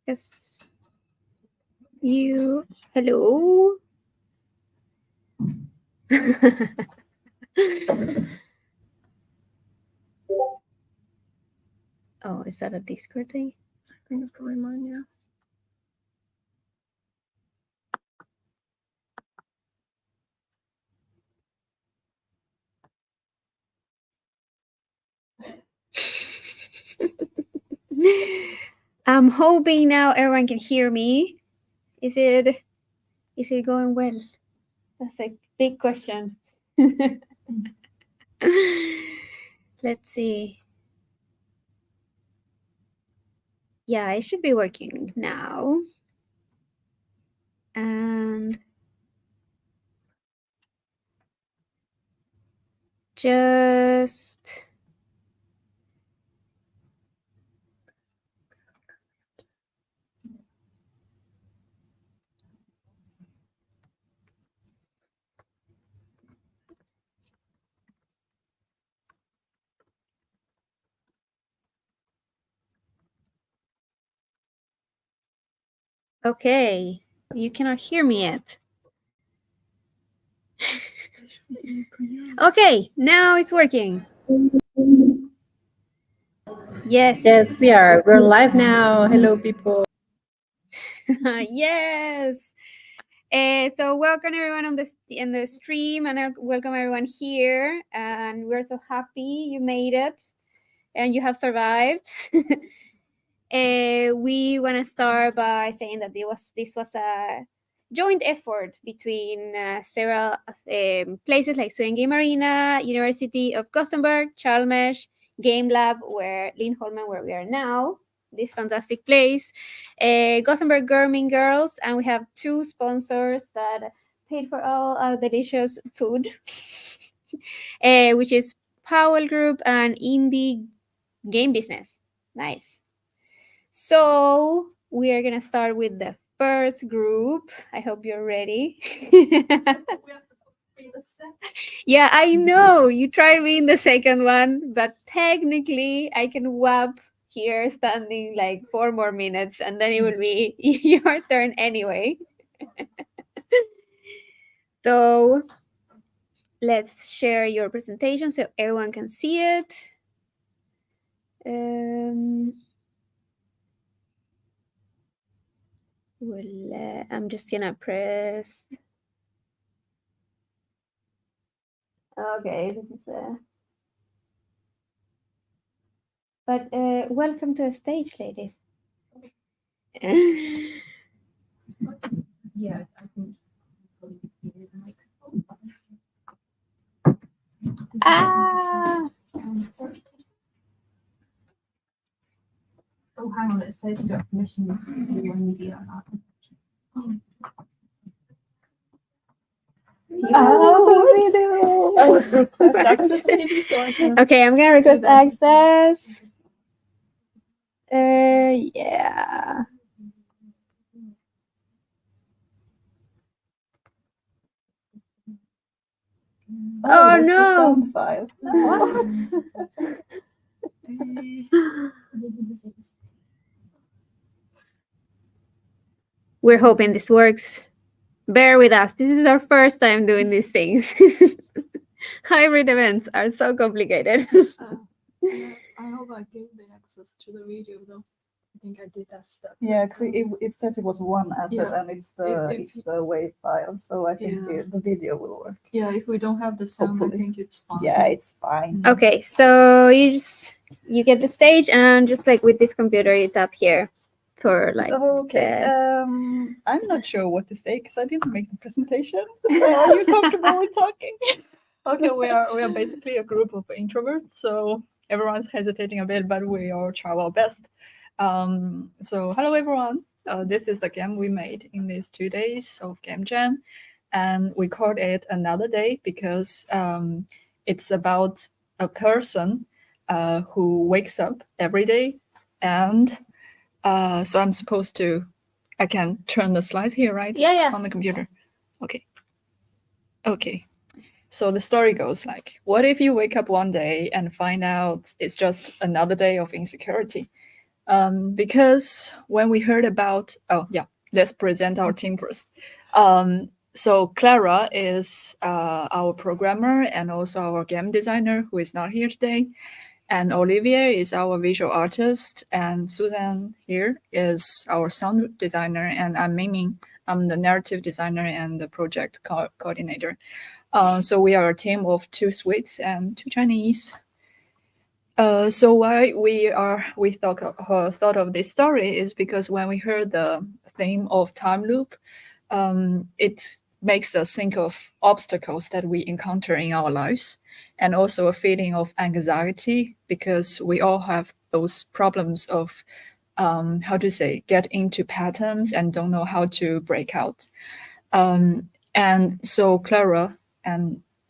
Yes. Hello. Oh, is that a Discord thing? I think it's probably mine, yeah. I'm hoping now everyone can hear me. Is it going well? That's a big question. Let's see. Yeah, it should be working now. And just okay. You cannot hear me yet. Okay, now it's working. Yes. Yes, we are. We're live now. Hello, people. Yes. So welcome everyone on the stream, and welcome everyone here. And we're so happy you made it, and you have survived. We want to start by saying that this was a joint effort between several places like Sweden Game Arena, University of Gothenburg, Chalmers, Game Lab, where Lindholmen, where we are now, this fantastic place, Gothenburg Garmin Girls, and we have two sponsors that paid for all our delicious food, which is Powell Group and Indie Game Business. Nice. So we are gonna start with the first group. I hope you're ready. Yeah, I know. You try reading the second one, but technically I can whap here standing like 4 more minutes and then it will be your turn anyway. So let's share your presentation so everyone can see it. I'm just gonna press. Okay, this is but welcome to the stage, ladies. Yeah, I think. Oh, hang on. It says you got permission to do one media. Request access maybe, so I can. Okay, I'm gonna request access. Yeah. Oh no! Sound file. What? We're hoping this works. Bear with us. This is our first time doing these things. Hybrid events are so complicated. I hope I gave the access to the video though. I think I did that stuff. Yeah, because it says it was one advert and it's the WAV file, so I think the video will work. Yeah, if we don't have the sound, Hopefully. I think it's fine. Yeah, it's fine. Okay, so you get the stage, and just like with this computer, you tap here for like. Okay. I'm not sure what to say because I didn't make the presentation. You're comfortable with talking. Okay, we are basically a group of introverts, so everyone's hesitating a bit, but we all try our best. So hello everyone. This is the game we made in these 2 days of Game Jam, and we called it Another Day because it's about a person who wakes up every day, and so I'm supposed to. I can turn the slides here, right? Yeah. On the computer. Okay. So the story goes like, what if you wake up one day and find out it's just another day of insecurity? Because when we heard about, let's present our team first. So Clara is our programmer and also our game designer who is not here today. And Olivier is our visual artist, and Susan here is our sound designer, and I'm Mingming. I'm the narrative designer and the project coordinator. So we are a team of 2 Swedes and 2 Chinese. So why we thought of this story is because when we heard the theme of time loop, it makes us think of obstacles that we encounter in our lives, and also a feeling of anxiety because we all have those problems of get into patterns and don't know how to break out. And so Clara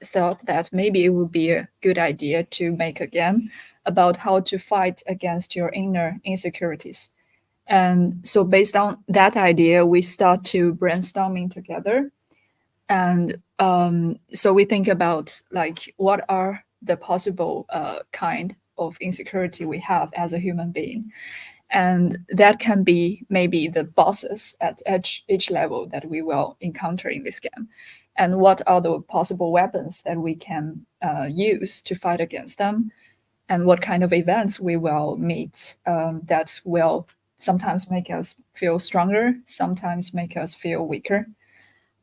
thought that maybe it would be a good idea to make a game about how to fight against your inner insecurities. And so based on that idea, we start to brainstorming together. And so we think about like what are the possible kind of insecurity we have as a human being. And that can be maybe the bosses at each level that we will encounter in this game. And what are the possible weapons that we can use to fight against them? And what kind of events we will meet that will sometimes make us feel stronger, sometimes make us feel weaker.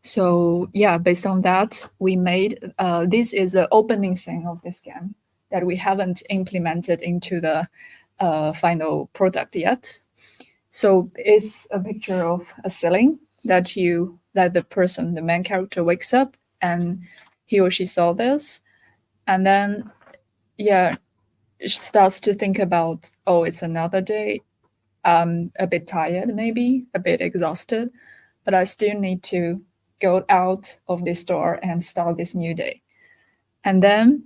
So yeah, based on that, we made this is the opening scene of this game that we haven't implemented into the final product yet. So it's a picture of a ceiling that the main character wakes up and he or she saw this, and then starts to think about, oh, it's another day. I'm a bit tired, maybe a bit exhausted, but I still need to go out of this door and start this new day. And then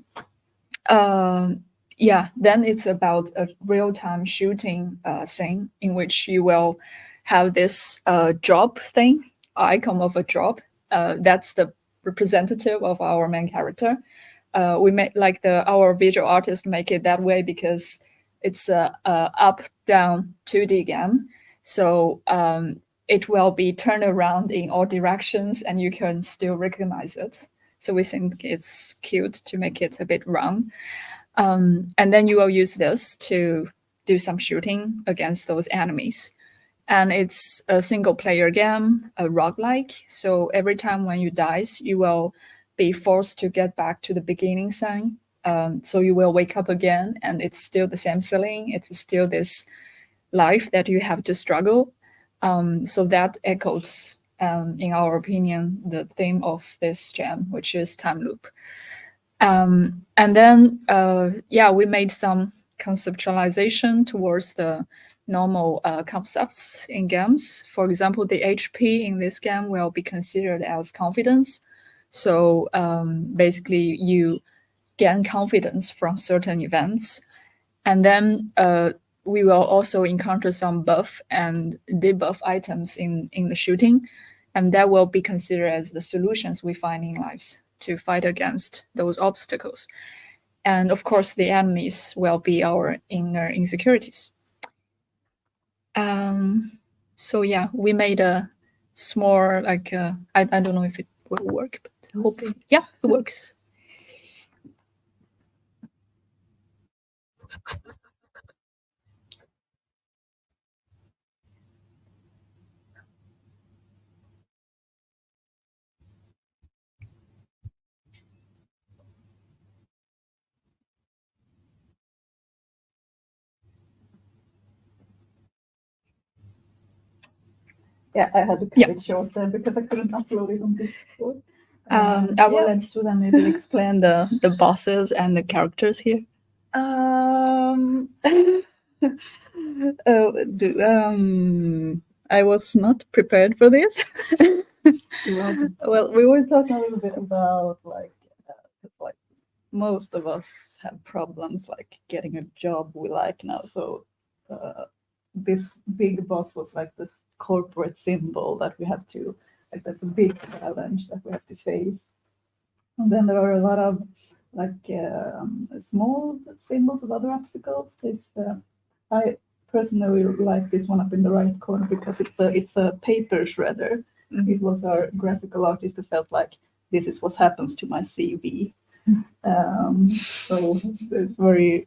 then it's about a real-time shooting thing in which you will have this drop thing, icon of a drop. That's the representative of our main character. We made our visual artist make it that way because it's a up-down 2D game. So it will be turned around in all directions and you can still recognize it. So we think it's cute to make it a bit round. And then you will use this to do some shooting against those enemies. And it's a single player game, a roguelike. So every time when you die, you will be forced to get back to the beginning sign. So you will wake up again and it's still the same ceiling. It's still this life that you have to struggle. So that echoes, in our opinion, the theme of this jam, which is time loop. And then, we made some conceptualization towards the normal concepts in games. For example, the HP in this game will be considered as confidence. So basically, you gain confidence from certain events. And then we will also encounter some buff and debuff items in the shooting. And that will be considered as the solutions we find in lives to fight against those obstacles. And of course, the enemies will be our inner insecurities. So yeah, we made a small, I don't know if it will work, but hopefully, yeah, it works. Yeah, I had to cut it short there because I couldn't upload it on Discord. I will let Susan maybe explain the bosses and the characters here. I was not prepared for this. Well, we were talking a little bit about like most of us have problems like getting a job we like now. So this big boss was like this corporate symbol that we have to like, that's a big challenge that we have to face. And then there are a lot of like small symbols of other obstacles. I personally like this one up in the right corner because it's a paper shredder. Mhm. It was our graphical artist who felt like this is what happens to my CV. So it's very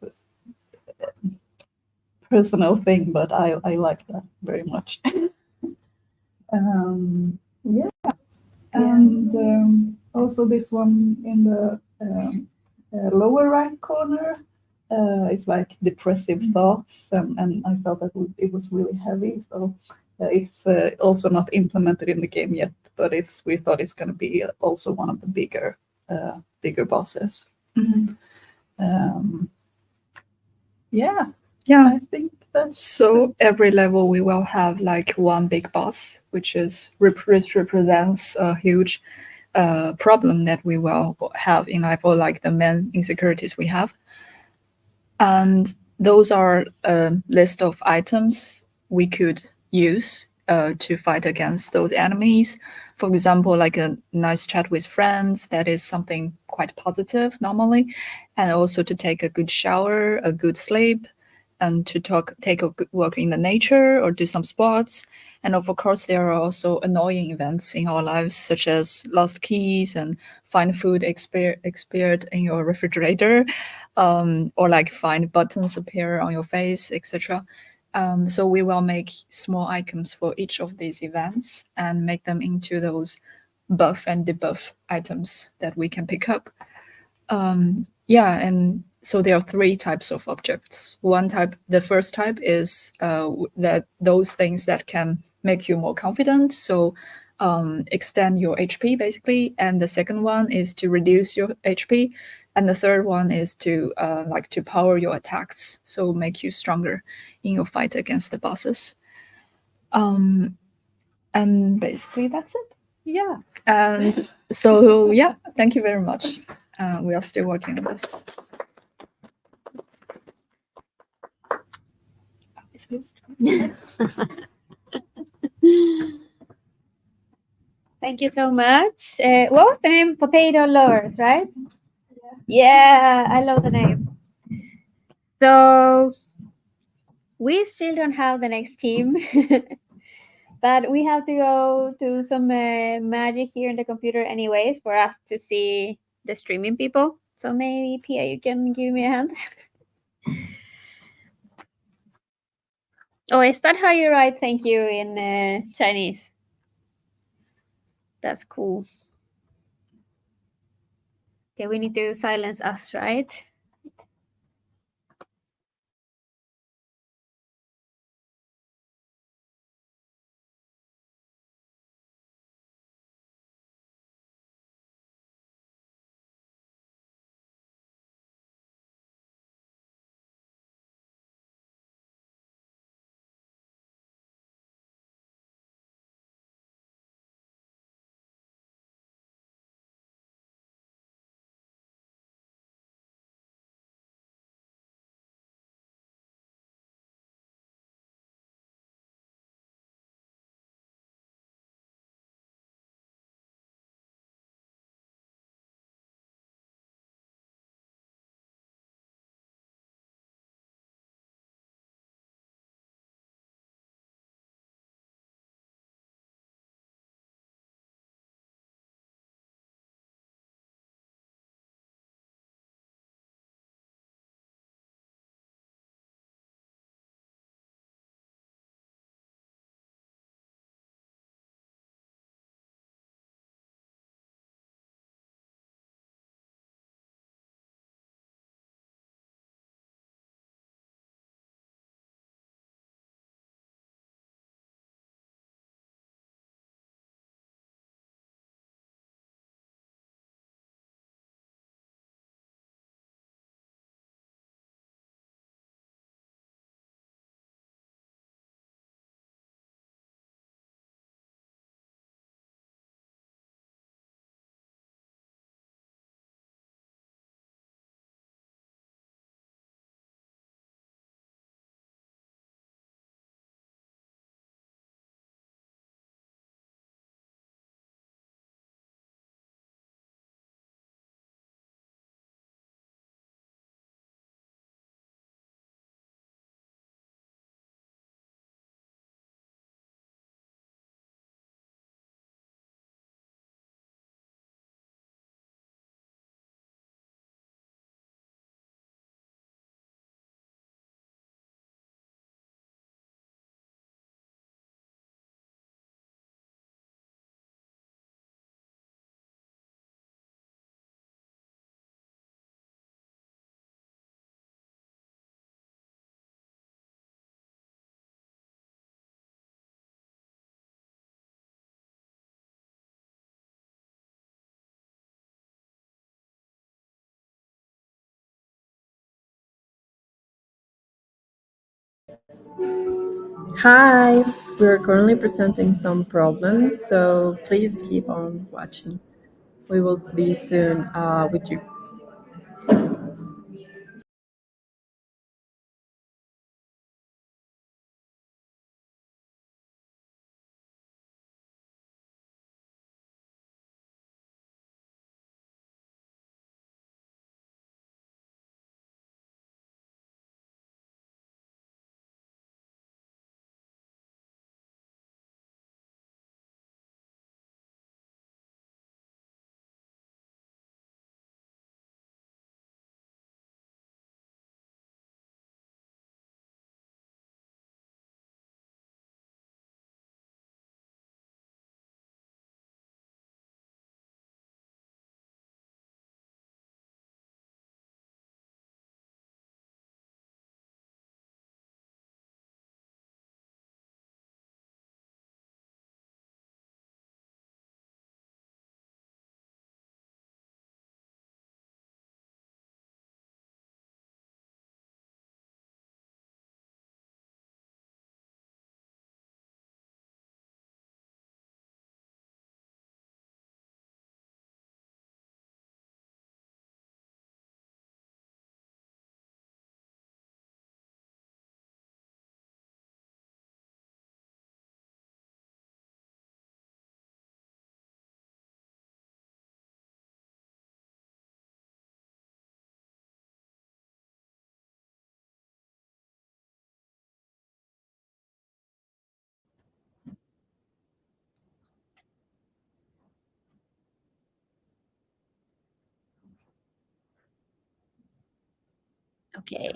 personal thing, but I like that very much. Yeah, and also this one in the lower right corner. It's like depressive thoughts, and I felt that it was really heavy. So it's also not implemented in the game yet, but we thought it's going to be also one of the bigger bosses. Mhm. Yeah, Yeah. I think that's So every level we will have like one big boss, which represents a huge problem that we will have in life, or like the main insecurities we have. And those are a list of items we could use to fight against those enemies. For example, like a nice chat with friends, that is something quite positive normally. And also to take a good shower, a good sleep, and to take a good walk in the nature or do some sports. And of course, there are also annoying events in our lives, such as lost keys and find food expired in your refrigerator, or like find buttons appear on your face, etc. So we will make small items for each of these events and make them into those buff and debuff items that we can pick up. Yeah, and so there are three types of objects. The first type is that those things that can make you more confident. So extend your HP basically. And the second one is to reduce your HP. And the third one is to like to power your attacks, so make you stronger in your fight against the bosses. And basically that's it. Yeah. And so yeah, thank you very much. We are still working on this. Thank you so much. What was the name? Potato Lovers, right? Yeah, I love the name. So we still don't have the next team, but we have to go to some magic here in the computer anyways for us to see the streaming people. So maybe Pia, you can give me a hand. Oh, is that how you write thank you in Chinese? That's cool. Okay, we need to silence us, right? Hi, we are currently presenting some problems, so please keep on watching. We will be soon with you. Okay.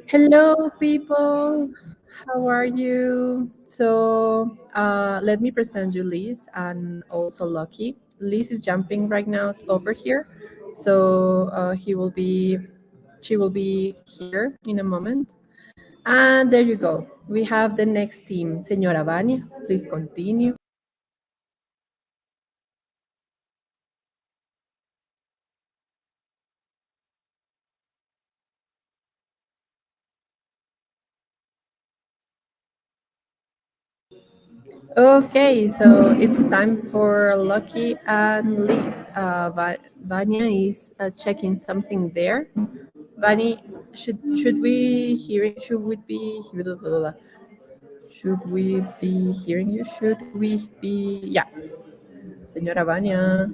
Hello, people. How are you? So, let me present you Liz and also Lucky. Liz is jumping right now over here, so she will be here in a moment. And there you go. We have the next team, Señora Vania. Please continue. Okay, so it's time for Lucky and Liz. Vanya is checking something there. Vani, should we hear? Should we be hearing you? Should we be? Yeah, Señora Vania.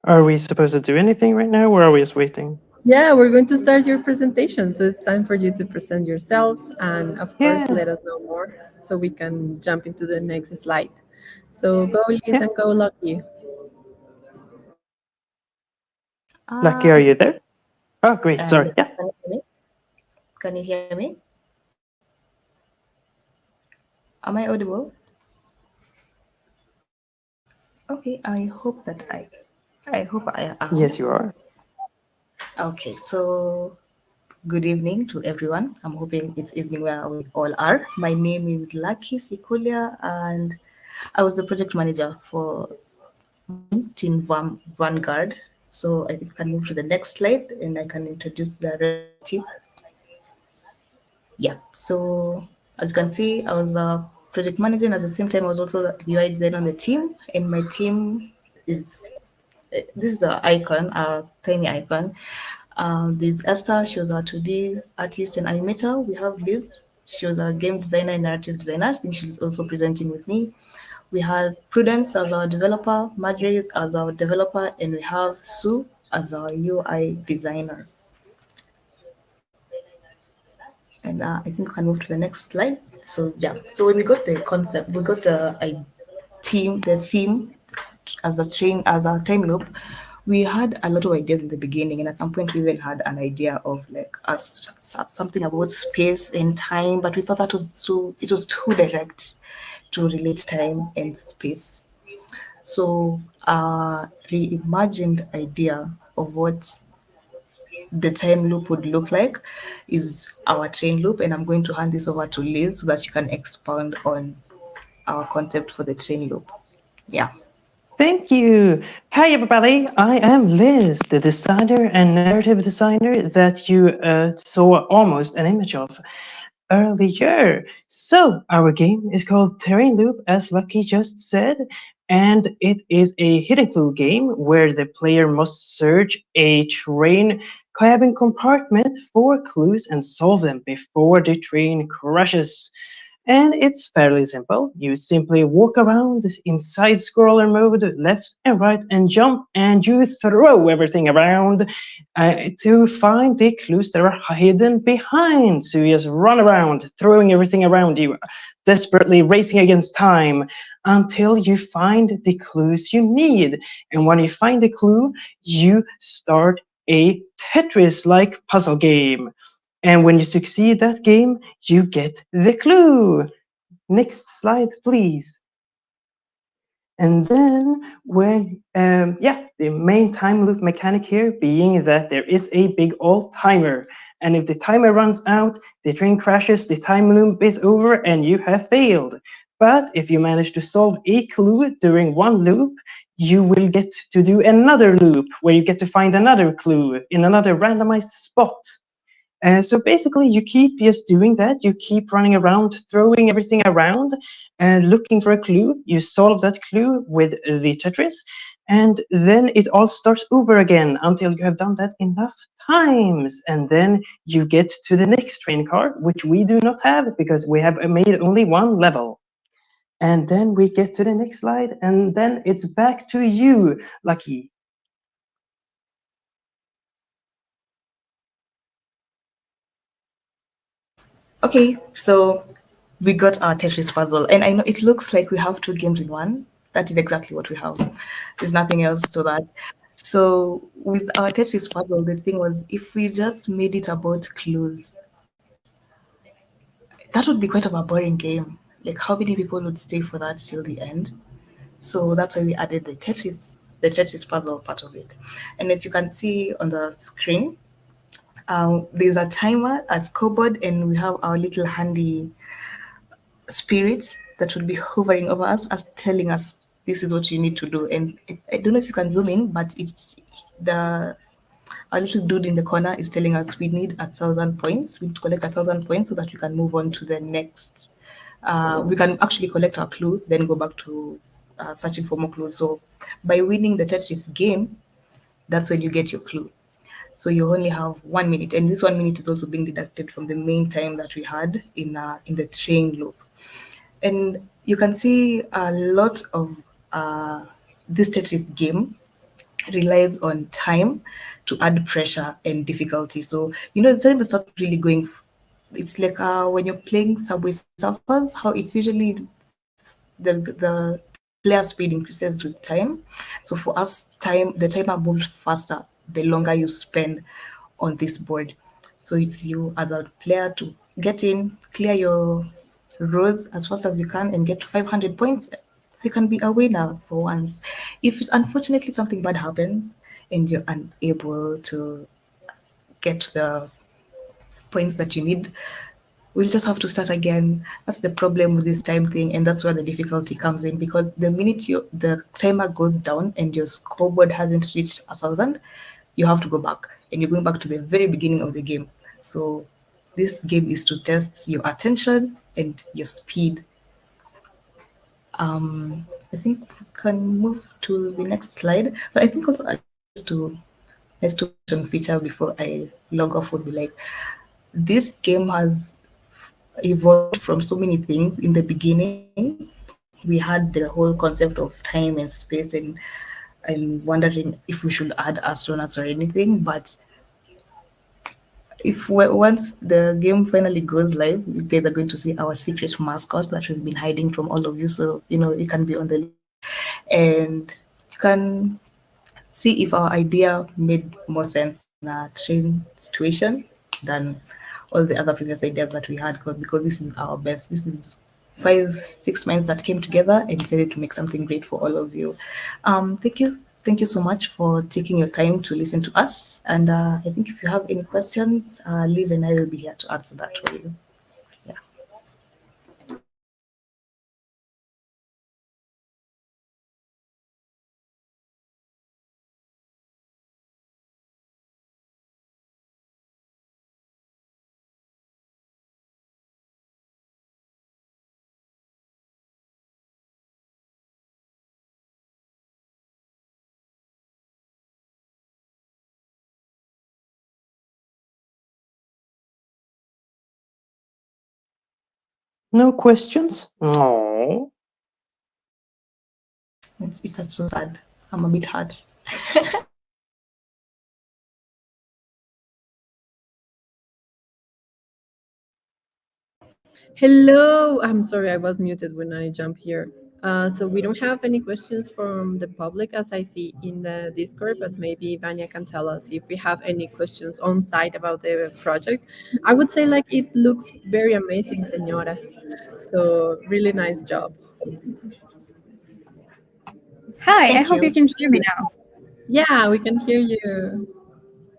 Are we supposed to do anything right now, or are we just waiting? Yeah, we're going to start your presentation. So it's time for you to present yourselves and, of course, Yeah, let us know more so we can jump into the next slide. So go, Liz, yeah. and go, Lucky. Lucky, are you there? Oh, great. Sorry. Yeah. Can you hear me? Can you hear me? Am I audible? Okay, I hope I am. Yes, you are. Okay, so good evening to everyone. I'm hoping it's evening where we all are. My name is Lucky Sikulia, and I was the project manager for Team Vanguard. So I think I can move to the next slide and I can introduce the rest of the team. Yeah, so as you can see, I was a project manager, and at the same time, I was also the UI designer on the team. And my team is this is the icon, a tiny icon. There's Esther, she was our 2D artist and animator. We have Liz, she was a game designer and narrative designer. I think she's also presenting with me. We have Prudence as our developer, Marjorie as our developer, and we have Sue as our UI designer. And I think we can move to the next slide. So yeah, so when we got the concept, we got the theme as a time loop. We had a lot of ideas in the beginning, and at some point we even had an idea of like us something about space and time, but we thought that was too direct to relate time and space. So reimagined idea of what the time loop would look like is our train loop, and I'm going to hand this over to Liz so that she can expound on our concept for the train loop. Yeah. Thank you. Hi, everybody. I am Liz, the designer and narrative designer that you saw almost an image of earlier. So, our game is called Terrain Loop, as Lucky just said, and it is a hidden clue game where the player must search a train cabin compartment for clues and solve them before the train crashes. And it's fairly simple. You simply walk around in side scroller mode, left and right, and jump, and you throw everything around to find the clues that are hidden behind. So you just run around, throwing everything around you, desperately racing against time until you find the clues you need. And when you find the clue, you start a Tetris like puzzle game. And when you succeed that game, you get the clue. Next slide, please. And then the main time loop mechanic here being that there is a big old timer. And if the timer runs out, the train crashes, the time loop is over, and you have failed. But if you manage to solve a clue during one loop, you will get to do another loop where you get to find another clue in another randomized spot. So basically, you keep just doing that. You keep running around, throwing everything around, and looking for a clue. You solve that clue with the Tetris, and then it all starts over again until you have done that enough times. And then you get to the next train car, which we do not have because we have made only one level. And then we get to the next slide, and then it's back to you, Lucky. Okay, so we got our Tetris puzzle. And I know it looks like we have two games in one. That is exactly what we have. There's nothing else to that. So with our Tetris puzzle, the thing was if we just made it about clues, that would be quite of a boring game. Like how many people would stay for that till the end? So that's why we added the Tetris puzzle part of it. And if you can see on the screen, there's a timer, a scoreboard, and we have our little handy spirits that would be hovering over us as telling us this is what you need to do. And I don't know if you can zoom in, but it's the our little dude in the corner is telling us we need 1,000 points. We need to collect 1,000 points so that we can move on to the next. We can actually collect our clue, then go back to searching for more clues. So by winning the Tetris game, that's when you get your clue. So you only have 1 minute, and this 1 minute is also being deducted from the main time that we had in the train loop. And you can see a lot of this Tetris game relies on time to add pressure and difficulty. So the time starts really going. It's like when you're playing Subway Surfers, how it's usually the player speed increases with time. So for us, the timer moves faster the longer you spend on this board. So it's you as a player to get in, clear your roads as fast as you can, and get to 500 points. So you can be a winner for once. If it's unfortunately something bad happens and you're unable to get the points that you need, we'll just have to start again. That's the problem with this time thing, and that's where the difficulty comes in, because the minute the timer goes down and your scoreboard hasn't reached 1,000, you have to go back, and you're going back to the very beginning of the game. So this game is to test your attention and your speed. I think we can move to the next slide, but I think also just to mention feature before I log off would be like, this game has evolved from so many things. In the beginning, we had the whole concept of time and space, and wondering if we should add astronauts or anything. But once the game finally goes live, you guys are going to see our secret mascot that we've been hiding from all of you. So it can be on the list, and you can see if our idea made more sense in a train situation than all the other previous ideas that we had, because this is our best. This is 5, 6 minds that came together and decided to make something great for all of you. Thank you so much for taking your time to listen to us. And I think if you have any questions, Liz and I will be here to answer that for you. Yeah. No questions? No. That's so sad. I'm a bit hurt. Hello. I'm sorry, I was muted when I jumped here. So we don't have any questions from the public as I see in the Discord, but maybe Vanya can tell us if we have any questions on site about the project. I would say like it looks very amazing, señoras. So really nice job. Hi, I Thank hope you you. can hear me now. Yeah, we can hear you.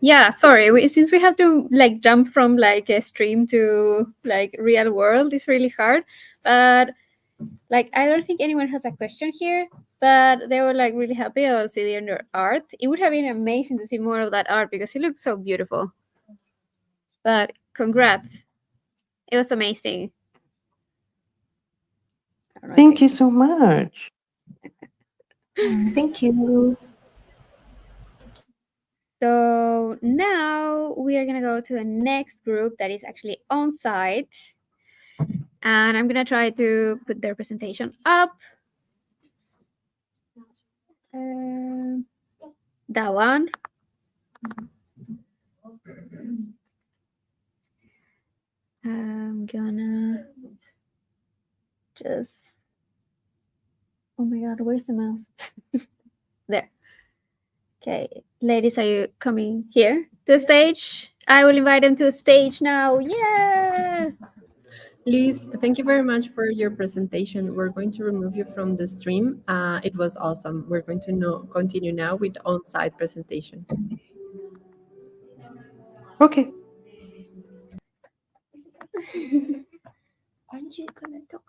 Yeah, sorry. Since we have to like jump from like a stream to like real world, it's really hard. But like, I don't think anyone has a question here. But they were like really happy about seeing their art. It would have been amazing to see more of that art because it looks so beautiful. But congrats, it was amazing. Thank you so much. Thank you. So now we are gonna go to the next group that is actually on site, and I'm gonna try to put their presentation up. That one. I'm gonna just. Oh my god, where's the mouse? There. Okay, ladies, are you coming here to the stage? I will invite them to the stage now. Yeah. Liz, thank you very much for your presentation. We're going to remove you from the stream. It was awesome. We're going to continue now with on-site presentation. Okay. Aren't you gonna talk?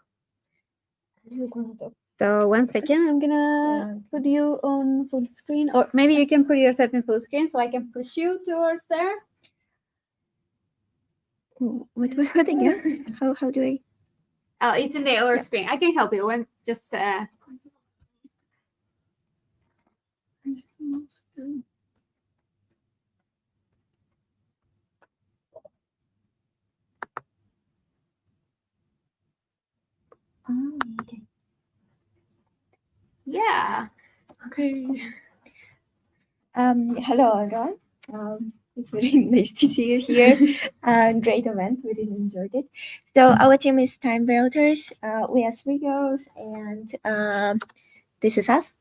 You're gonna talk. So 1 second, I'm gonna put you on full screen, or maybe you can put yourself in full screen so I can push you towards there. What again? How do I? Oh, it's in the other screen. I can help you. When just Okay. yeah. Okay. Hello everyone. It's very nice to see you here. Great event. We really enjoyed it. So our team is Time Realtors. We are 3 girls, and this is us.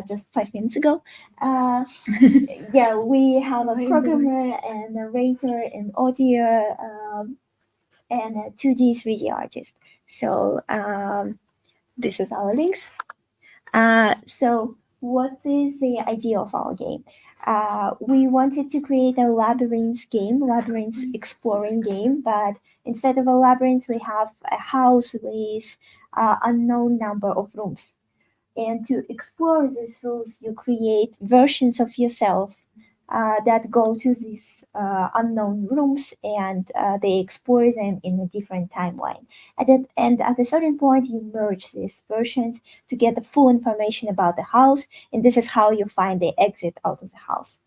Just 5 minutes ago. Yeah, we have a programmer and narrator and audio and a 2D, 3D artist. So this is our links. So what is the idea of our game? We wanted to create a labyrinth exploring game, but instead of a labyrinth, we have a house with unknown number of rooms. And to explore these rooms, you create versions of yourself that go to these unknown rooms, and they explore them in a different timeline. And at a certain point, you merge these versions to get the full information about the house, and this is how you find the exit out of the house.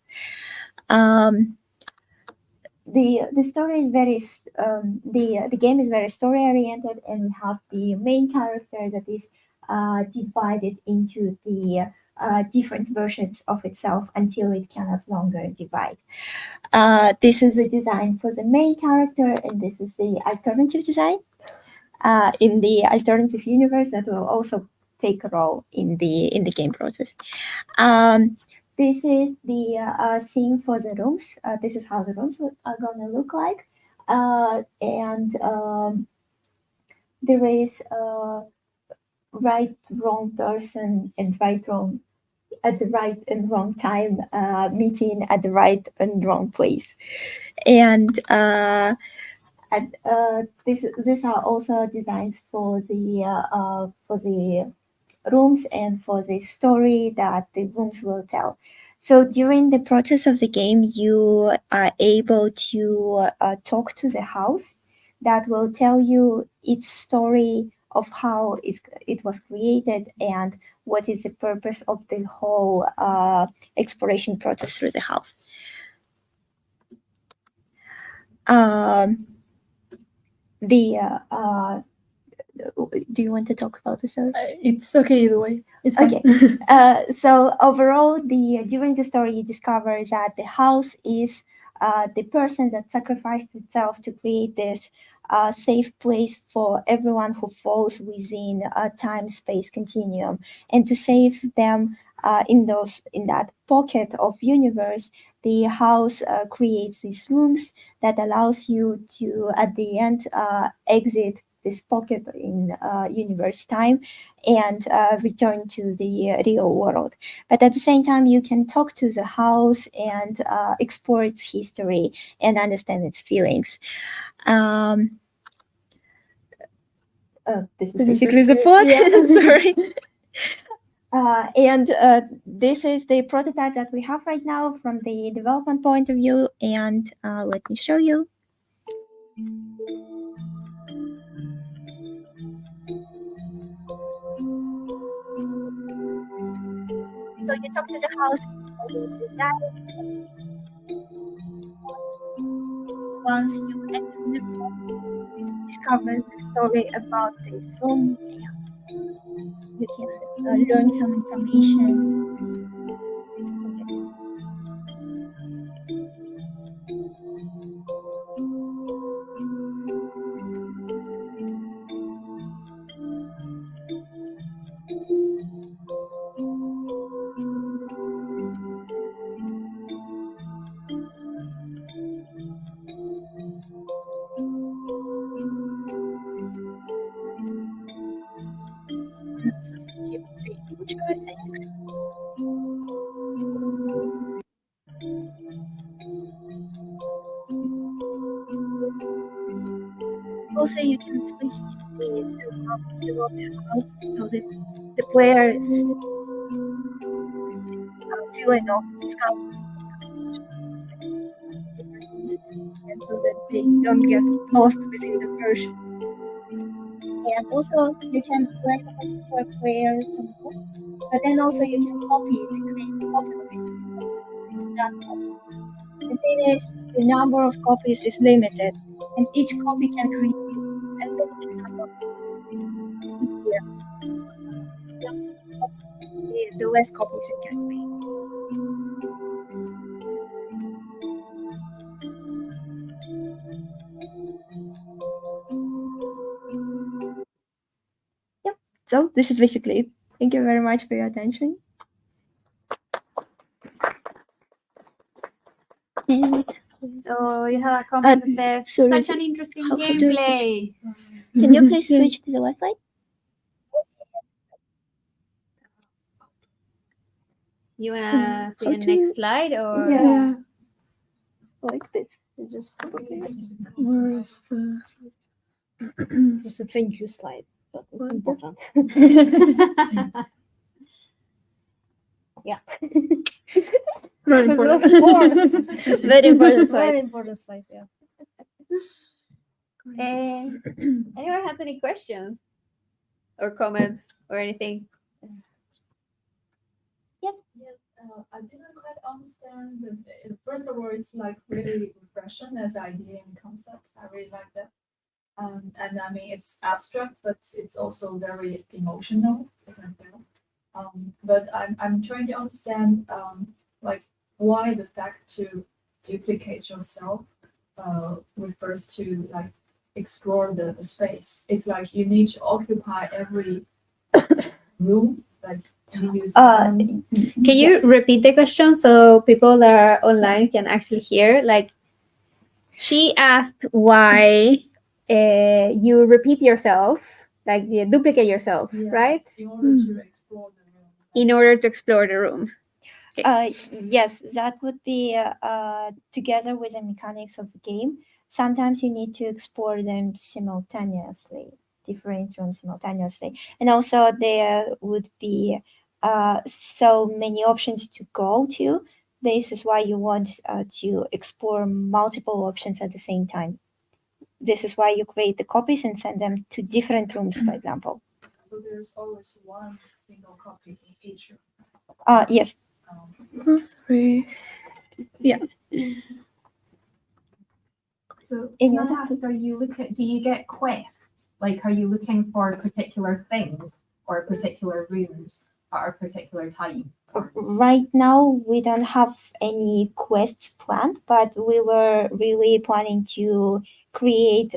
The story is the game is very story oriented, and we have the main character that is divided into the different versions of itself until it cannot longer divide. This is the design for the main character, and this is the alternative design in the alternative universe that will also take a role in the game process. This is the scene for the rooms. This is how the rooms are gonna look like, and there is a right wrong person and right wrong at the right and wrong time meeting at the right and wrong place, and these are also designs for the rooms and for the story that the rooms will tell. So during the process of the game, you are able to talk to the house that will tell you its story of how it was created and what is the purpose of the whole exploration process through the house. Do you want to talk about the story? It's okay either way. It's fine. Okay. So overall, during the story, you discover that the house is the person that sacrificed itself to create this safe place for everyone who falls within a time-space continuum, and to save them in that pocket of universe. The house creates these rooms that allows you to, at the end, exit this pocket in universe time and return to the real world. But at the same time, you can talk to the house and explore its history and understand its feelings. This is basically the plot. Sorry. And this is the prototype that we have right now from the development point of view. And let me show you. So you talk to the house. Once you enter the room, discovers the story about this room, and you can learn some information. also you can switch to the house so that the players feel enough discover and so that they don't get lost within the version. And also you can select a particular player to move, but then also you can copy the copy of it. The thing is, the number of copies is limited, and each copy can create a limited number of copies. The less copies it can create. Yep. So this is basically it. Thank you very much for your attention. And So you have a comment that says sorry, such an interesting how do I gameplay. can you please switch to the website? You wanna see How the to- next slide or Yeah. Like this. Just Where is the? Just a thank you slide, but it's important. very important. Of course. Very important. Very important slide, yeah. Anyone has any questions or comments or anything? I didn't quite understand. First of all, it's like really refreshing as idea and concept. I really like that. And I mean, it's abstract, but it's also very emotional. But I'm trying to understand, like, why the fact to duplicate yourself refers to like explore the space. It's like you need to occupy every room, like you use. Can you repeat the question so people that are online can actually hear? Like, she asked why you repeat yourself, like you duplicate yourself, Yeah, right? in order to explore the room. In order to explore the room. Yes, that would be together with the mechanics of the game. Sometimes you need to explore them simultaneously, different rooms simultaneously. And also there would be so many options to go to. This is why you want to explore multiple options at the same time. This is why you create the copies and send them to different rooms, for example. So there's always one single copy in each room. Yes. Oh, sorry. So In can your- I ask, do you get quests? Like, are you looking for particular things or particular rooms at a particular time? Right now, we don't have any quests planned, but we were really planning to create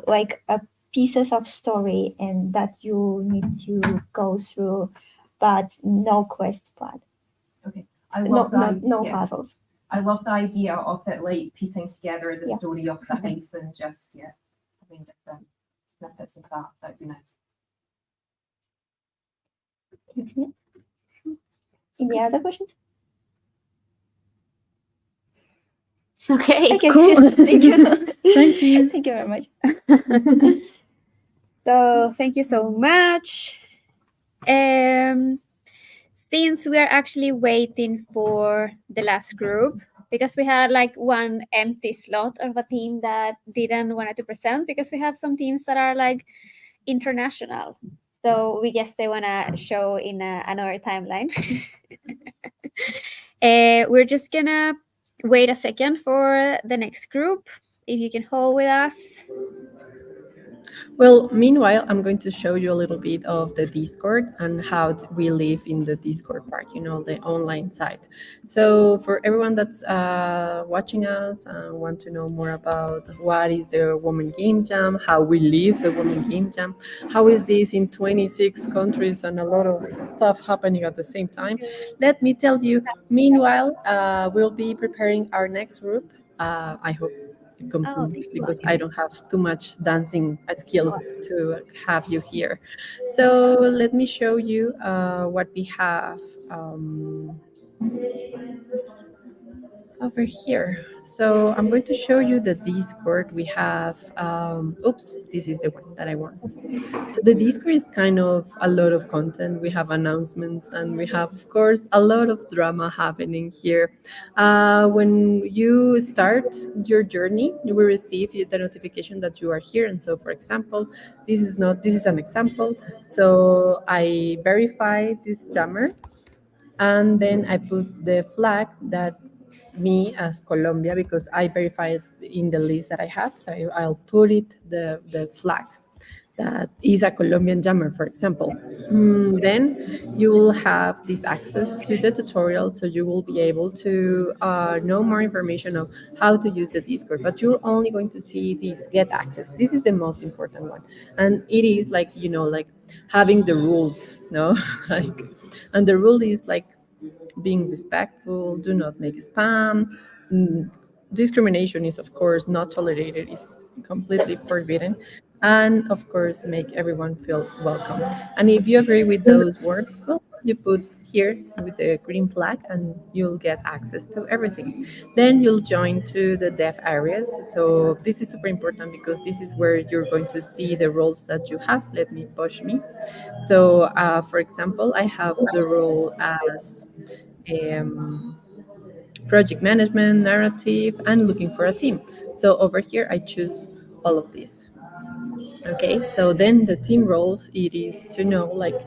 like pieces of story and that you need to go through, but no quest planned. I love No yeah. puzzles. I love the idea of it, like piecing together the Yeah. story of the house and just having different snippets of that. That'd be nice. Any other questions? Okay. Okay, Cool. thank you. Thank you. Thank you very much. So thank you so much. Since we are actually waiting for the last group, because we had like one empty slot of a team that didn't want to present, because we have some teams that are like international. So we guess they want to show in another timeline. We're just gonna wait a second for the next group. If you can hold with us. Well, meanwhile, I'm going to show you a little bit of the Discord and how we live in the Discord part, the online side. So for everyone that's watching us and want to know more about what is the Women Game Jam, how we live the Women Game Jam, how is this in 26 countries and a lot of stuff happening at the same time, let me tell you, meanwhile, we'll be preparing our next group. I hope it comes soon because I don't have too much dancing skills to have you here. So let me show you what we have. over here. So I'm going to show you the Discord. We have, oops, this is the one that I want. So the Discord is kind of a lot of content. We have announcements and we have, of course, a lot of drama happening here. When you start your journey, you will receive the notification that you are here. And so, for example, this is an example. So I verify this jammer and then I put the flag that me as Colombia because I verified in the list that I have. So I'll put it the flag that is a Colombian jammer, for example. Then you will have this access to the tutorial, so you will be able to know more information of how to use the Discord. But you're only going to see this get access. This is the most important one, and it is like like having the rules, no, like, and the rule is like being respectful, do not make spam. Mm, Discrimination is, of course, not tolerated, is completely forbidden. And of course, make everyone feel welcome. And if you agree with those words, well, you put here with the green flag and you'll get access to everything. Then you'll join to the dev areas. So this is super important because this is where you're going to see the roles that you have. Let me push me. So, for example, I have the role as um, project management, narrative, and looking for a team. So over here, I choose all of these. Okay, so then the team roles, it is to know like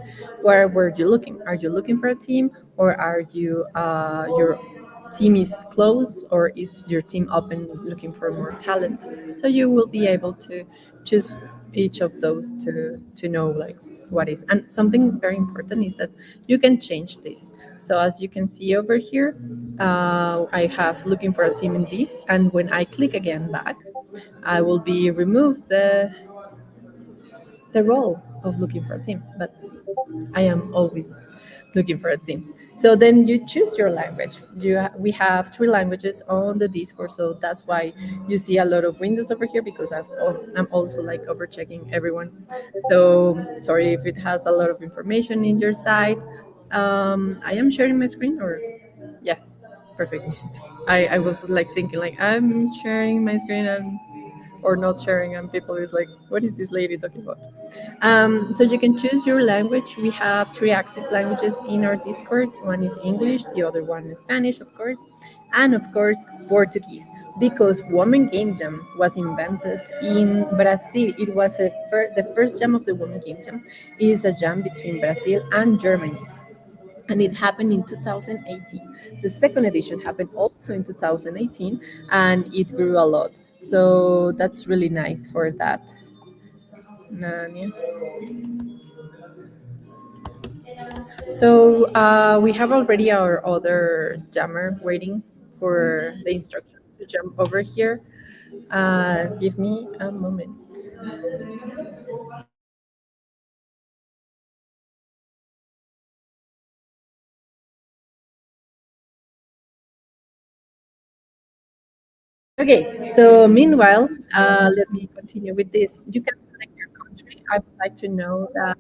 where were you looking? Are you looking for a team, or are you your team is closed, or is your team open looking for more talent? So you will be able to choose each of those to know like what is. And something very important is that you can change this. So as you can see over here, I have looking for a team in this, and when I click again back, I will be remove the role of looking for a team, but I am always looking for a team. So then you choose your language. We have three languages on the Discord, so that's why you see a lot of windows over here because I'm also like over checking everyone. So sorry if it has a lot of information in your site. I am sharing my screen, or yes, perfect. I was like thinking like I'm sharing my screen and or not sharing, and people is like, what is this lady talking about? So you can choose your language. We have three active languages in our Discord. One is English, the other one is Spanish, of course, and of course Portuguese. Because Women Game Jam was invented in Brazil. It was the first jam of the Women Game Jam is a jam between Brazil and Germany, and it happened in 2018. The second edition happened also in 2018, and it grew a lot. So that's really nice for that. Nanya. So we have already our other jammer waiting for the instructions to jump over here. Give me a moment. Okay, so meanwhile, let me continue with this. You can select your country. I would like to know that,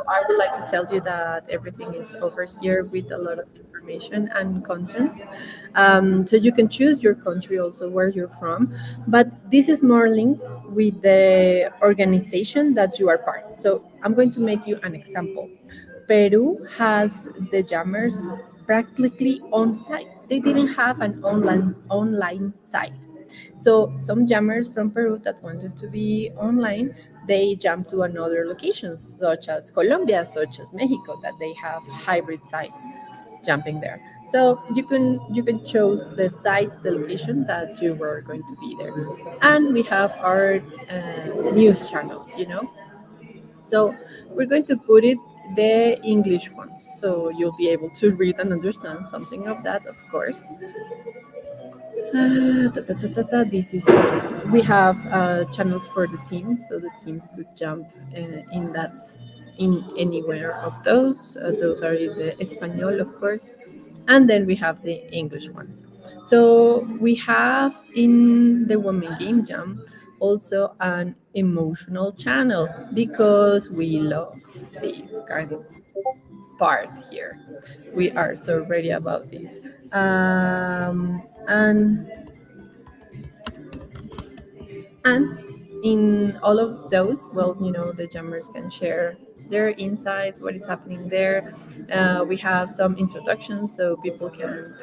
I would like to tell you that everything is over here with a lot of information and content. So you can choose your country also where you're from, but this is more linked with the organization that you are part. So I'm going to make you an example. Peru has the jammers practically on site. They didn't have an online site. So some jammers from Peru that wanted to be online, they jumped to another locations, such as Colombia, such as Mexico, that they have hybrid sites jumping there. So you can choose the site, the location that you were going to be there, and we have our news channels. So we're going to put it the English ones, so you'll be able to read and understand something of that, of course. This is we have channels for the teams, so the teams could jump in anywhere of those. Those are in the Espanol, of course, and then we have the English ones. So we have in the Women Game Jam also an emotional channel because we love these kind of part here. We are so ready about this. And in all of those, well, the jammers can share their insights, what is happening there. We have some introductions so people can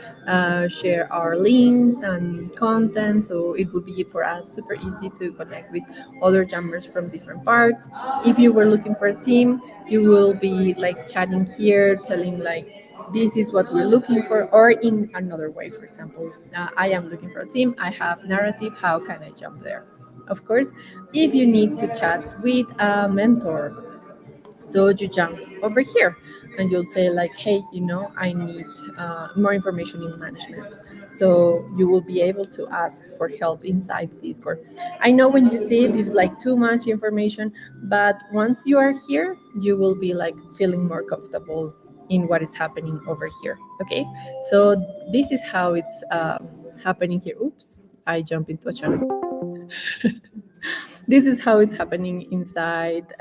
share our links and content. So it would be for us super easy to connect with other jammers from different parts. If you were looking for a team, you will be like chatting here, telling like, this is what we're looking for, or in another way, for example, I am looking for a team, I have narrative, how can I jump there? Of course, if you need to chat with a mentor, so you jump over here and you'll say like, hey, I need more information in management. So you will be able to ask for help inside Discord. I know when you see it, it's like too much information, but once you are here, you will be like feeling more comfortable in what is happening over here. Okay, so this is how it's happening here. Oops, I jump into a channel. This is how it's happening inside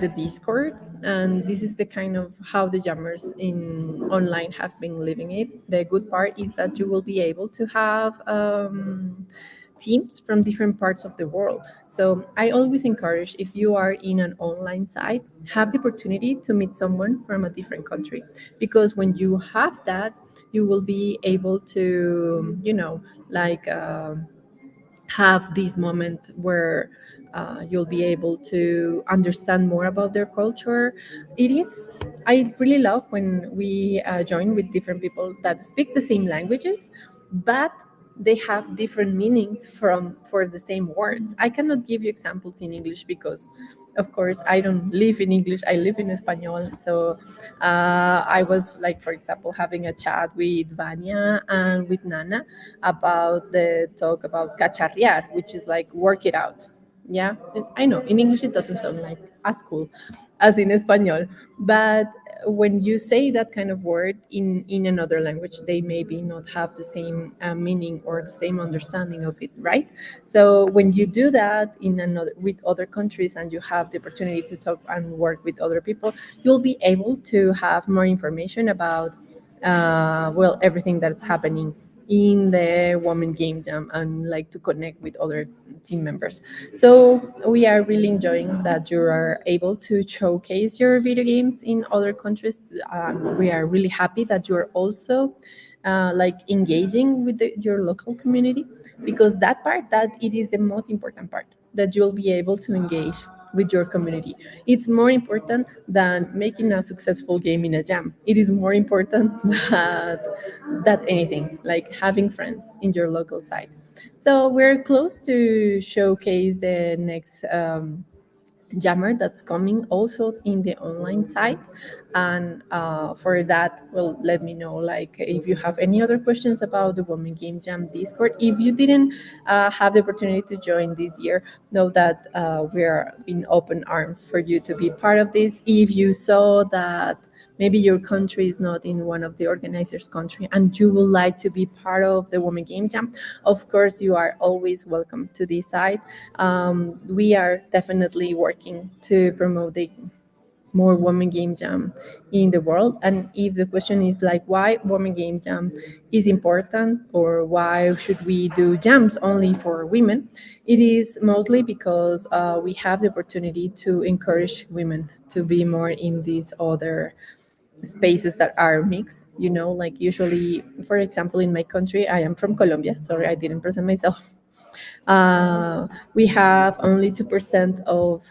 the Discord, and this is the kind of how the jammers in online have been living it. The good part is that you will be able to have teams from different parts of the world. So I always encourage, if you are in an online site, have the opportunity to meet someone from a different country, because when you have that, you will be able to like have this moment where you'll be able to understand more about their culture. It is, I really love when we join with different people that speak the same languages, but they have different meanings for the same words. I cannot give you examples in English because of course I don't live in English, I live in Espanol. So I was like, for example, having a chat with Vania and with Nana about the talk about cacharrear, which is like work it out. Yeah, I know in English it doesn't sound like as cool as in Espanol, but when you say that kind of word in another language, they maybe not have the same meaning or the same understanding of it, right? So when you do that in another with other countries and you have the opportunity to talk and work with other people, you'll be able to have more information about well, everything that's happening in the Women Game Jam and like to connect with other team members. So we are really enjoying that you are able to showcase your video games in other countries. We are really happy that you are also like engaging with your local community, because that part, that it is the most important part, that you'll be able to engage with your community. It's more important than making a successful game in a jam. It is more important that anything, like having friends in your local site. So we're close to showcase the next jammer that's coming also in the online site. And for that, well, let me know like if you have any other questions about the Women Game Jam Discord. If you didn't have the opportunity to join this year, know that we are in open arms for you to be part of this. If you saw that maybe your country is not in one of the organizers' country and you would like to be part of the Women Game Jam, of course you are always welcome to this site. We are definitely working to promote the more Women Game Jam in the world. And if the question is like why Women Game Jam is important, or why should we do jams only for women, it is mostly because we have the opportunity to encourage women to be more in these other spaces that are mixed, like usually, for example, in my country, I am from Colombia, sorry I didn't present myself. We have only 2% of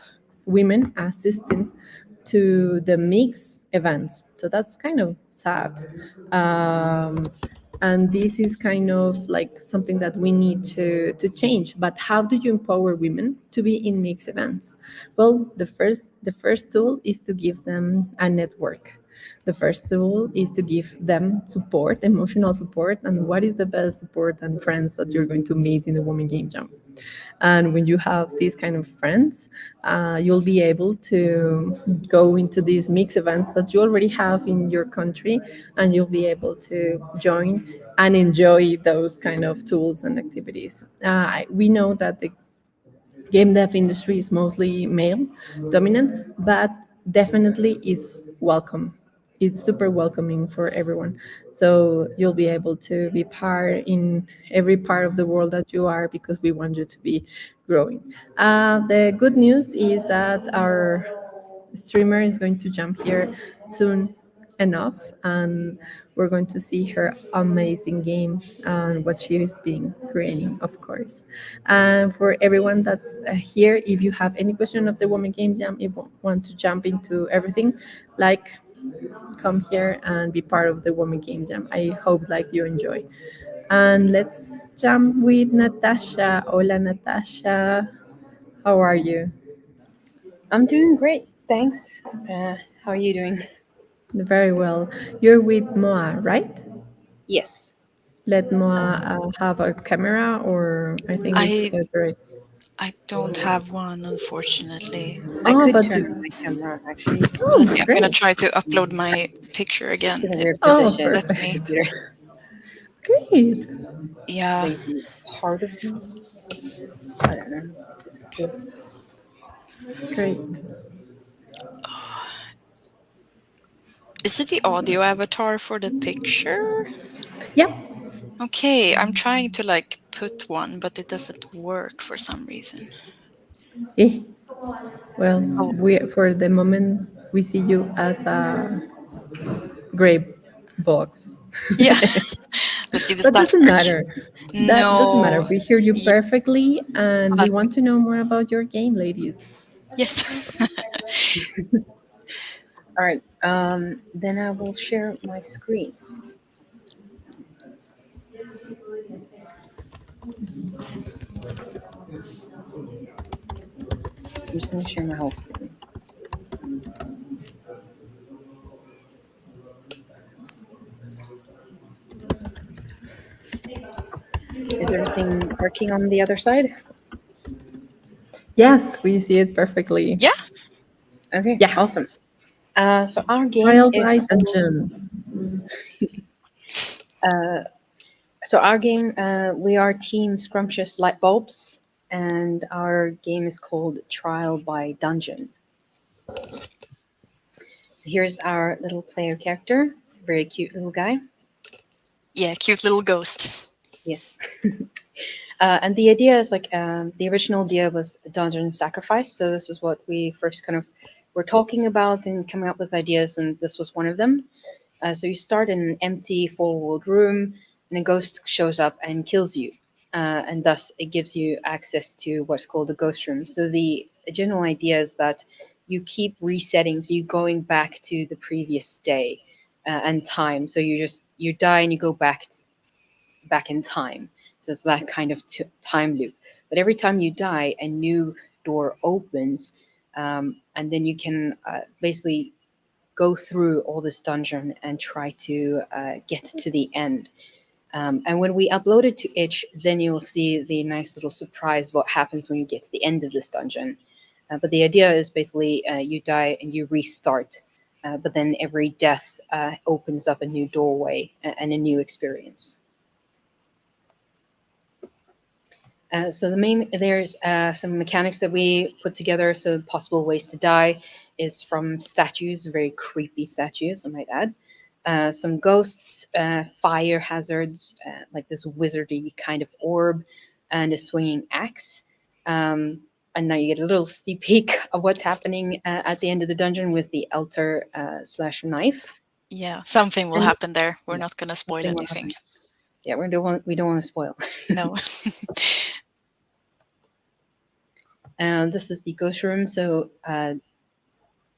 women assisting to the mix events. So that's kind of sad. And this is kind of like something that we need to change. But how do you empower women to be in mix events? Well, the first tool is to give them a network. The first tool is to give them support, emotional support. And what is the best support and friends that you're going to meet in the Women Game Jam? And when you have these kind of friends, you'll be able to go into these mix events that you already have in your country, and you'll be able to join and enjoy those kind of tools and activities. We know that game dev industry is mostly male dominant, but definitely is welcome. It's super welcoming for everyone. So you'll be able to be part in every part of the world that you are because we want you to be growing. The good news is that our streamer is going to jump here soon enough, and we're going to see her amazing game and what she is being creating, of course. And for everyone that's here, if you have any question of the Women Game Jam, if you want to jump into everything, like, come here and be part of the Women Game Jam. I hope like you enjoy. And let's jump with Natasha. Hola, Natasha. How are you? I'm doing great, thanks. How are you doing? Very well. You're with Moa, right? Yes, Let Moa have a camera, or I think it's I great. I don't have one, unfortunately. I Oh, could but turn you. on my camera actually. Let's Oh, see. I'm gonna great. try to upload my picture It's just again. in a It weird Oh, doesn't position let on my me. perfect. computer. Great. Yeah. Lazy part of me. I don't know. This computer. Great. Is it the audio avatar for the picture? Yeah. Okay, I'm trying to like put one, but it doesn't work for some reason. Eh. Well, Oh, we for the moment we see you as a gray box. yeah. Let's see the But stats doesn't work. matter. That doesn't matter. No. We hear you Ye- perfectly, and we that's want to know more about your game, ladies. yes. All right. Then I will share my screen. I'm just going to share my whole screen. Is everything working on the other side? Yes, we see it perfectly. Yeah. Okay, Yeah. awesome. So our game Trial is by called. Dungeon. Uh, so our game, we are Team Scrumptious Light Bulbs, and our game is called Trial by Dungeon. So here's our little player character, very cute little guy. Yeah, cute little ghost. Yes. And the idea is like the original idea was dungeon sacrifice. So this is what we first kind of were talking about and coming up with ideas, and this was one of them. So you start in an empty four-walled room, and a ghost shows up and kills you, and thus it gives you access to what's called the ghost room. So the general idea is that you keep resetting, so you're going back to the previous day and time. So you die and you go back in time. So it's that kind of time loop. But every time you die, a new door opens, and then you can basically go through all this dungeon and try to get to the end. And when we upload it to itch, then you'll see the nice little surprise what happens when you get to the end of this dungeon. But the idea is basically you die and you restart, but then every death opens up a new doorway and a new experience. So there's some mechanics that we put together. So possible ways to die is from statues, very creepy statues, I might add. Some ghosts, fire hazards, like this wizardy kind of orb, and a swinging axe. And now you get a little sneak peek of what's happening at the end of the dungeon with the altar slash knife. Yeah, something will And happen there. We're not gonna spoil something will anything. happen. Yeah, we don't want to spoil. No. And this is the ghost room. So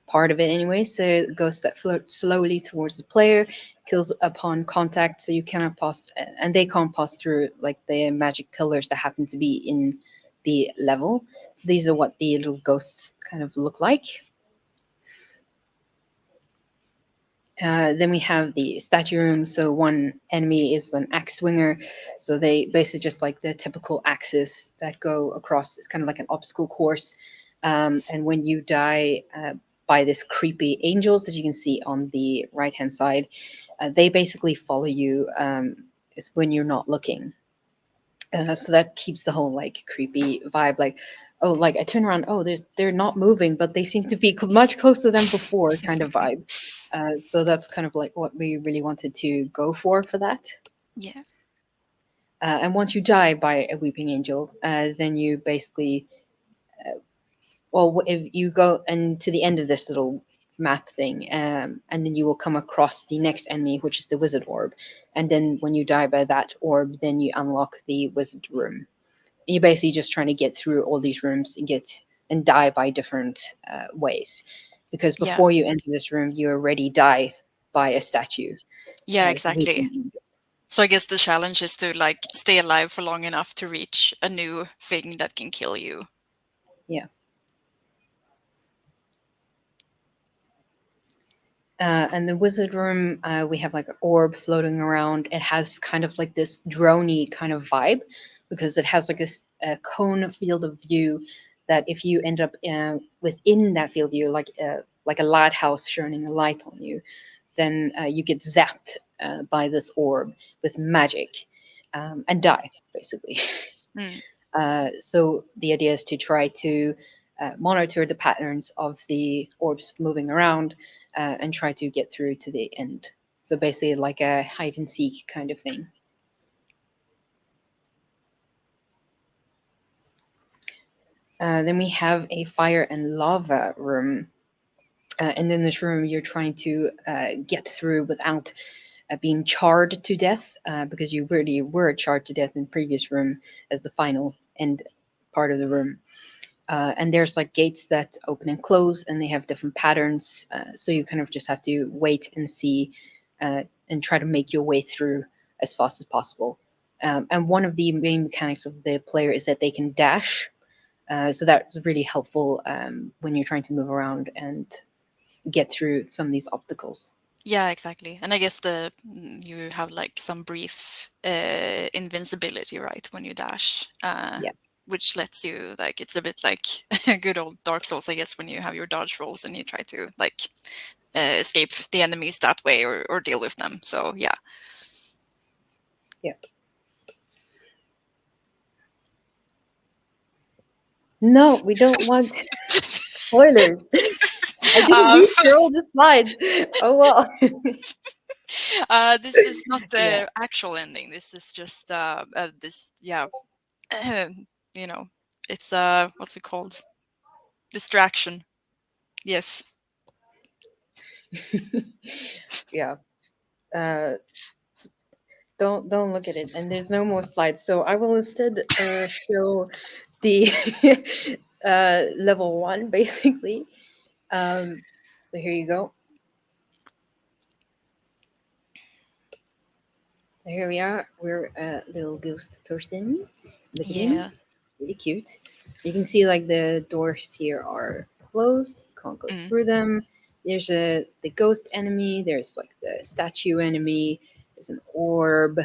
part of it anyway. So the ghost that floats slowly towards the player kills upon contact. So you cannot pass, and they can't pass through like the magic pillars that happen to be in the level. So these are what the little ghosts kind of look like. Then we have the statue room. So one enemy is an axe swinger. So they basically just like the typical axes that go across. It's kind of like an obstacle course. And when you die by this creepy angels that you can see on the right hand side, they basically follow you when you're not looking. So that keeps the whole like creepy vibe. Like, oh, like I turn around, oh, they're not moving, but they seem to be much closer than before, kind of vibe. So that's kind of like what we really wanted to go for that. Yeah. And once you die by a weeping angel, then you basically, if you go and to the end of this little map thing, and then you will come across the next enemy, which is the wizard orb. And then when you die by that orb, then you unlock the wizard room. You're basically just trying to get through all these rooms and die by different ways, because Yeah. before you enter this room, you already die by a statue. Yeah, the exactly. weeping angel. So I guess the challenge is to like stay alive for long enough to reach a new thing that can kill you. Yeah. And the wizard room, we have like an orb floating around. It has kind of like this droney kind of vibe, because it has like this cone field of view that if you end up within that field of view, like a lighthouse shining a light on you, then you get zapped by this orb with magic and die, basically. Mm. So the idea is to try to monitor the patterns of the orbs moving around and try to get through to the end. So basically like a hide and seek kind of thing. Then we have a fire and lava room. And in this room, you're trying to get through without being charred to death, because you really were charred to death in the previous room as the final end part of the room. And there's like gates that open and close, and they have different patterns. So you kind of just have to wait and see and try to make your way through as fast as possible. And one of the main mechanics of the player is that they can dash. So that's really helpful when you're trying to move around and get through some of these obstacles. Yeah, exactly. And I guess you have like some brief invincibility, right, when you dash. Yeah. Which lets you like, it's a bit like good old Dark Souls, I guess, when you have your dodge rolls and you try to like escape the enemies that way or deal with them. So yeah. Yeah. No, we don't want spoilers. I didn't read through all the slides. Oh well. This is not the Yeah. actual ending. This is just this, yeah. You know, it's what's it called? Distraction. Yes. Yeah. Don't look at it. And there's no more slides, so I will instead show the level 1 basically. So here you go. So here we are. We're a little ghost person. Look at him. Yeah. It's really cute. You can see like the doors here are closed. Can't go through them. There's the ghost enemy. There's like the statue enemy. There's an orb,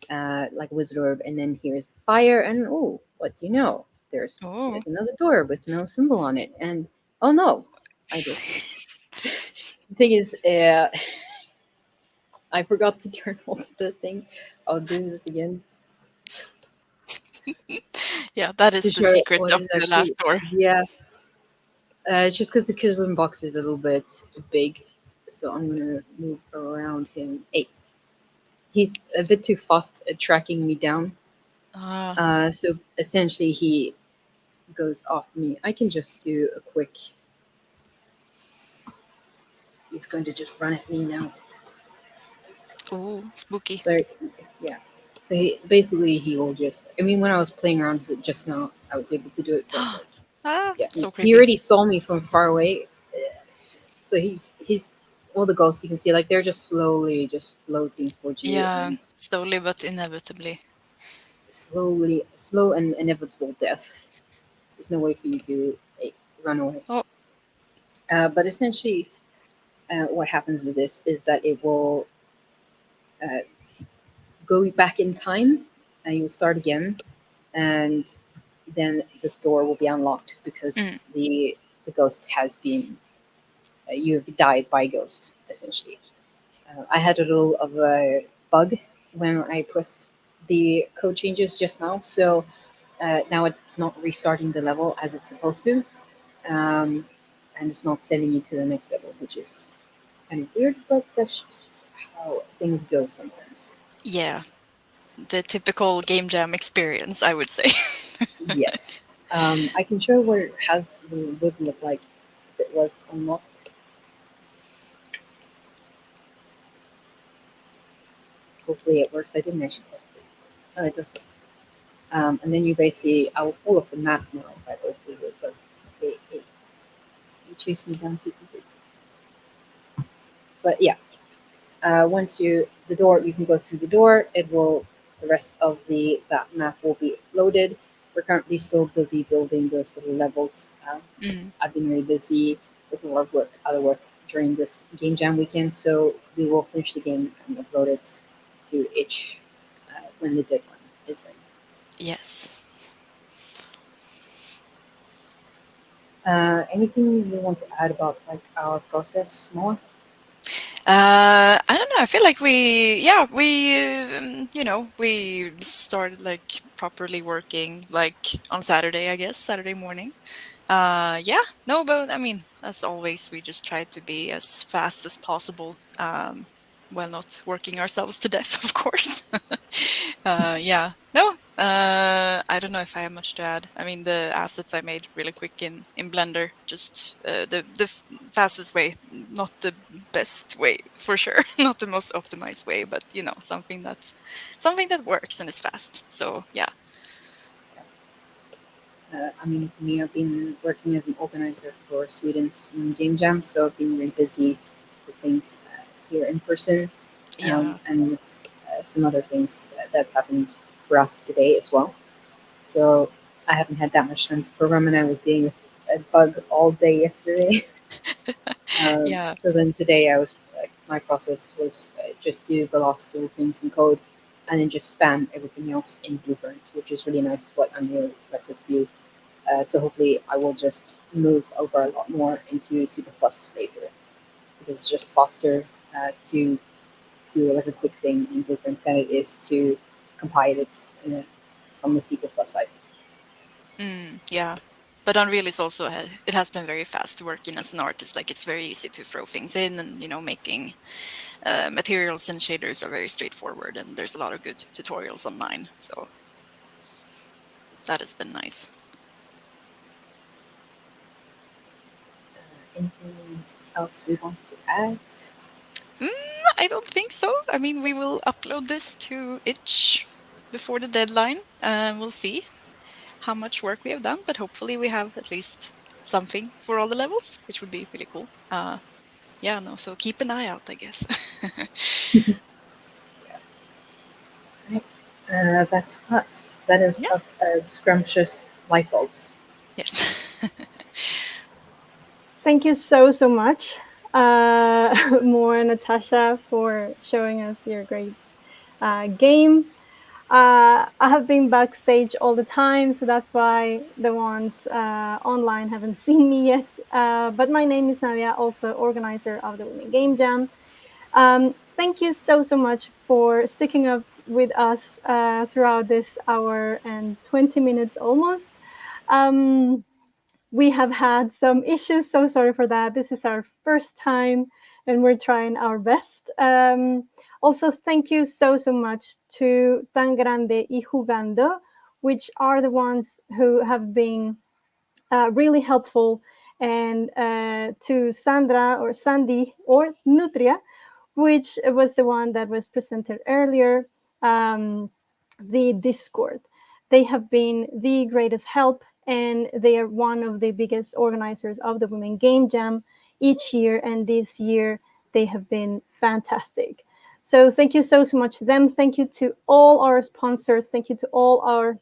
like a wizard orb, and then here's fire. And oh, what do you know? There's another door with no symbol on it. And oh no, I just the thing is, I forgot to turn off the thing. I'll do this again. Yeah, that is the secret of the last door. Yeah. It's just because the Kislin box is a little bit big, so I'm gonna move around him. Hey, he's a bit too fast at tracking me down. So essentially, he goes after me. I can just do a quick. He's going to just run at me now. Oh, spooky. So, yeah. So he will just. I mean, when I was playing around with it just now, I was able to do it. But yeah, so creepy. he already saw me from far away. So he's all the ghosts you can see, like they're just slowly just floating towards you. Yeah, and slowly but inevitably. Slow and inevitable death. There's no way for you to run away. Oh. But essentially, what happens with this is that it will go back in time, and you will start again, and then this door will be unlocked because the ghost has been. You've died by ghost, essentially. I had a little of a bug when I pressed the code changes just now, so now it's not restarting the level as it's supposed to, and it's not sending you to the next level, which is kind of weird, but that's just how things go sometimes. Yeah, the typical game jam experience, I would say. Yes. I can show what it would look like if it was unlocked. Hopefully it works. I didn't actually test it. Oh, it does work. And then you basically, I will pull off the map now if I go through it, but you chase me down too quickly. But yeah, once the door, you can go through the door. It will, the rest of that map will be loaded. We're currently still busy building those little levels. I've been really busy with a lot of work, other work during this game jam weekend, so we will finish the game and upload it to itch when the deadline is in. Yes. Anything you want to add about like our process more? I don't know. I feel like we started like properly working like on Saturday, I guess, Saturday morning. Yeah, no, but I mean, as always, we just try to be as fast as possible, while not working ourselves to death, of course. Yeah, no, I don't know if I have much to add. I mean, the assets I made really quick in Blender, just the fastest way, not the best way for sure, not the most optimized way, but something that works and is fast. So yeah. I mean, for me, I've been working as an organizer for Sweden's Game Jam, so I've been really busy with things here in person, Yeah. and with some other things that's happened throughout the day as well. So I haven't had that much time to program, and I was dealing with a bug all day yesterday. Yeah. So then today, I was my process was just do the last little things in code, and then just spam everything else in Blueprint, which is really nice. What Unreal lets us do. So hopefully I will just move over a lot more into C++ later, because it's just faster to do like a quick thing in Blueprint than it is to compile it from the C++ side. Yeah, but Unreal is also it has been very fast working as an artist. Like it's very easy to throw things in, and making materials and shaders are very straightforward, and there's a lot of good tutorials online. So that has been nice. Anything else we want to add? I don't think so. I mean, we will upload this to itch before the deadline. We'll see how much work we have done, but hopefully we have at least something for all the levels, which would be really cool. Yeah, no, so keep an eye out, I guess. That's us. That is us as scrumptious light bulbs. Yes. Thank you so much, Moore and Natasha, for showing us your great game. I have been backstage all the time, so that's why the ones online haven't seen me yet. But my name is Nadia, also organizer of the Women Game Jam. Thank you so much for sticking up with us throughout this hour and 20 minutes almost. We have had some issues, so sorry for that. This is our first time and we're trying our best. Also, thank you so much to Tan Grande y Jugando, which are the ones who have been really helpful, and to Sandra or Sandy or Nutria, which was the one that was presented earlier, the Discord. They have been the greatest help, and they are one of the biggest organizers of the Women Game Jam each year, and this year they have been fantastic. So thank you so much to them. Thank you to all our sponsors. Thank you to all our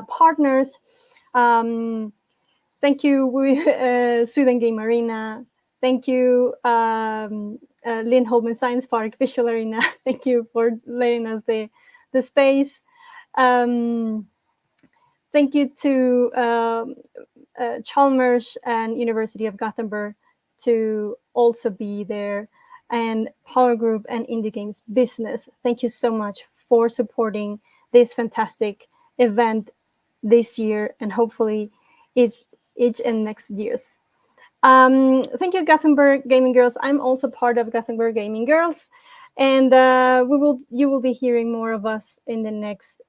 partners. Thank you, Sweden Game Arena. Thank you, Lindholmen Science Park Visual Arena. Thank you for letting us the space. Thank you to Chalmers and University of Gothenburg to also be there, and Power Group and Indie Games Business. Thank you so much for supporting this fantastic event this year and hopefully each and next years. Thank you, Gothenburg Gaming Girls. I'm also part of Gothenburg Gaming Girls, and you will be hearing more of us in the next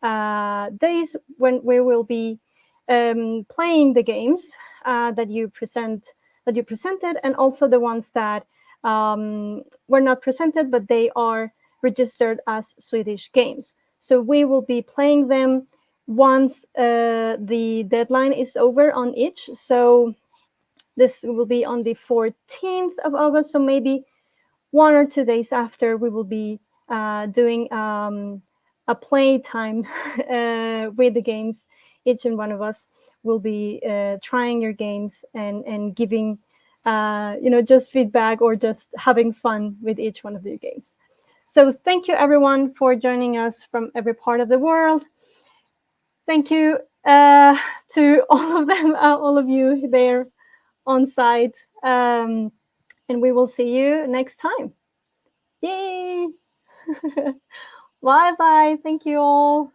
days when we will be playing the games that you presented, and also the ones that were not presented, but they are registered as Swedish games. So we will be playing them once the deadline is over on each. So this will be on the 14th of August. So maybe 1 or 2 days after, we will be doing a play time with the games. Each and one of us will be trying your games and giving just feedback or just having fun with each one of the games. So thank you everyone for joining us from every part of the world. Thank you to all of them, all of you there on site. And we will see you next time. Yay! Bye bye. Thank you all.